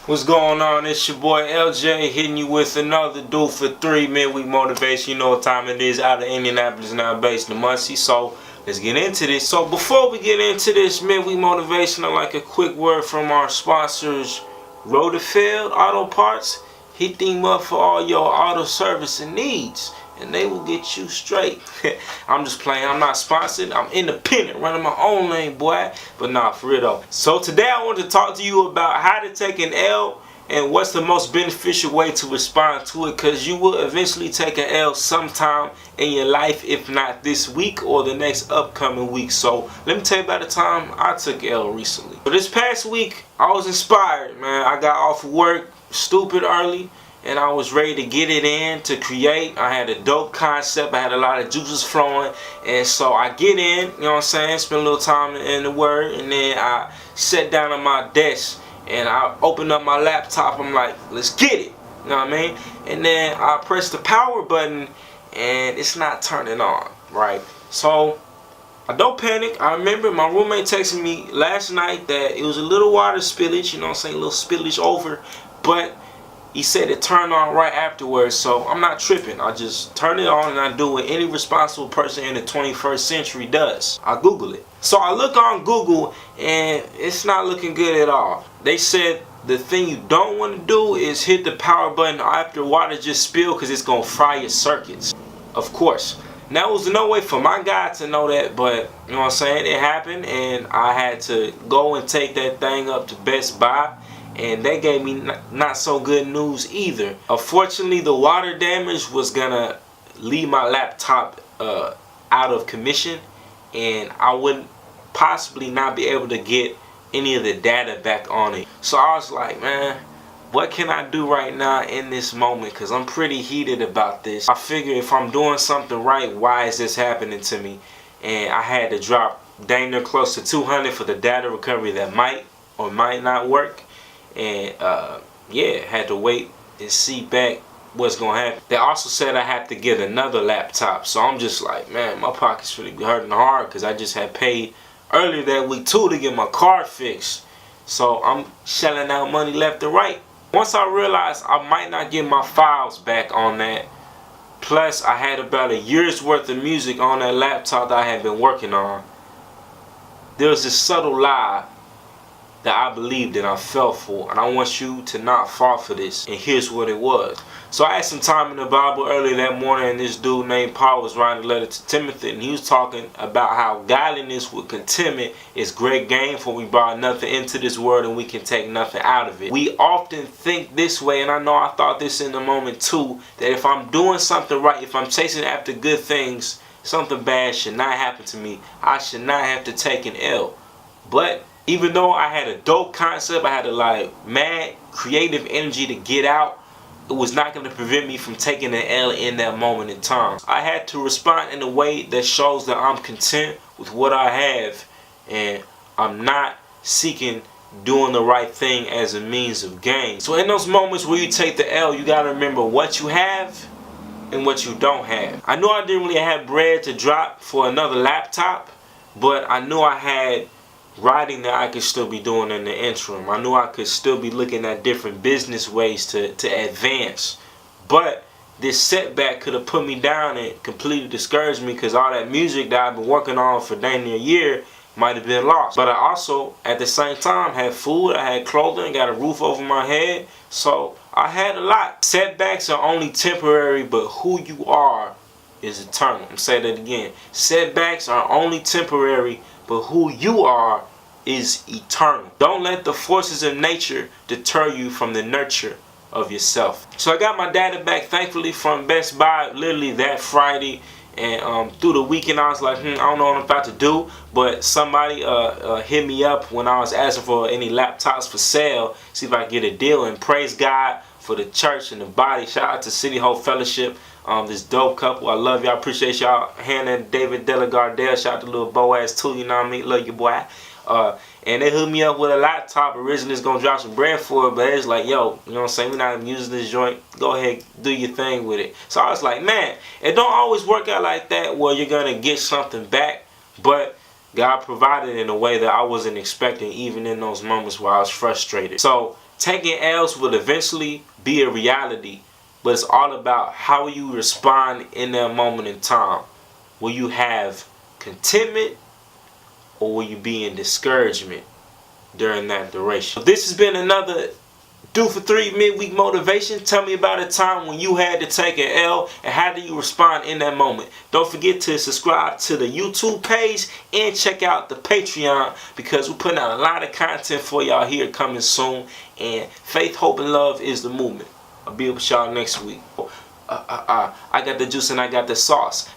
What's going on? It's your boy LJ hitting you with another Do for 3 midweek motivation. You know what time it is, out of Indianapolis, now based in Muncie. So let's get into this. So before we get into this midweek motivation, I'd like a quick word from our sponsors, Rotifield Auto Parts. Hit them up for all your auto servicing needs, and they will get you straight. I'm just playing. I'm not sponsored. I'm independent, running my own lane, boy. But nah, for real though. So today I want to talk to you about how to take an L and what's the most beneficial way to respond to it, because you will eventually take an L sometime in your life, if not this week or the next upcoming week. So let me tell you about the time I took an L recently. So this past week, I was inspired, man. I got off of work stupid early, and I was ready to get it in, to create. I had a dope concept. I had a lot of juices flowing. And so I get in, you know what I'm saying, spend a little time in the Word, and then I sat down at my desk and I opened up my laptop. I'm like, let's get it. You know what I mean? And then I press the power button and it's not turning on, right? So I don't panic. I remember my roommate texted me last night that it was a little water spillage, you know what I'm saying, a little spillage over, but he said it turned on right afterwards. So I'm not tripping. I just turn it on and I do what any responsible person in the 21st century does. I Google it. So I look on Google and it's not looking good at all. They said the thing you don't want to do is hit the power button after water just spilled, because it's going to fry your circuits. Of course. Now, there was no way for my guy to know that, but you know what I'm saying, it happened, and I had to go and take that thing up to Best Buy, and they gave me not so good news either. Unfortunately, the water damage was gonna leave my laptop out of commission, and I wouldn't possibly not be able to get any of the data back on it. So I was like, man, what can I do right now in this moment? Because I'm pretty heated about this. I figure if I'm doing something right, why is this happening to me? And I had to drop dang near close to $200 for the data recovery that might or might not work. And yeah, had to wait and see back what's gonna happen. They also said I had to get another laptop. So I'm just like, man, my pocket's really hurting hard, because I just had paid earlier that week too to get my car fixed. So I'm shelling out money left and right. Once I realized I might not get my files back on that, plus I had about a year's worth of music on that laptop that I had been working on, there was this subtle lie that I believed and I fell for, and I want you to not fall for this. And here's what it was. So I had some time in the Bible earlier that morning, and this dude named Paul was writing a letter to Timothy, and he was talking about how godliness with contentment is great gain, for we brought nothing into this world and we can take nothing out of it. We often think this way, and I know I thought this in the moment too, that if I'm doing something right, if I'm chasing after good things, something bad should not happen to me. I should not have to take an L. But even though I had a dope concept, I had a mad creative energy to get out, it was not going to prevent me from taking an L in that moment in time. I had to respond in a way that shows that I'm content with what I have, and I'm not seeking doing the right thing as a means of gain. So in those moments where you take the L, you got to remember what you have and what you don't have. I knew I didn't really have bread to drop for another laptop, but I knew I had writing that I could still be doing in the interim. I knew I could still be looking at different business ways to advance. But this setback could have put me down and completely discouraged me, because all that music that I've been working on for dang near a year might have been lost. But I also, at the same time, had food, I had clothing, got a roof over my head. So I had a lot. Setbacks are only temporary, but who you are is eternal. I'm saying that again. Setbacks are only temporary, but who you are is eternal. Don't let the forces of nature deter you from the nurture of yourself. So I got my data back, thankfully, from Best Buy literally that Friday. And through the weekend I was like, I don't know what I'm about to do. But somebody hit me up when I was asking for any laptops for sale, see if I could get a deal. And praise God for the church and the body. Shout out to City Hope Fellowship. This dope couple. I love y'all. Appreciate y'all. Hannah and David Delagardelle. Shout out to little Boaz too. You know what I mean? Love you, boy. And they hooked me up with a laptop. Originally was going to drop some bread for it, but it's like, yo, you know what I'm saying? We're not even using this joint. Go ahead, do your thing with it. So I was like, man, it don't always work out like that where you're going to get something back. But God provided in a way that I wasn't expecting, even in those moments where I was frustrated. So Taking L's will eventually be a reality, but it's all about how you respond in that moment in time. Will you have contentment, or will you be in discouragement during that duration? This has been another Do for 3 midweek motivation. Tell me about a time when you had to take an L, and how do you respond in that moment. Don't forget to subscribe to the YouTube page and check out the Patreon, because we're putting out a lot of content for y'all here coming soon. And faith, hope, and love is the movement. I'll be with y'all next week. I got the juice and I got the sauce.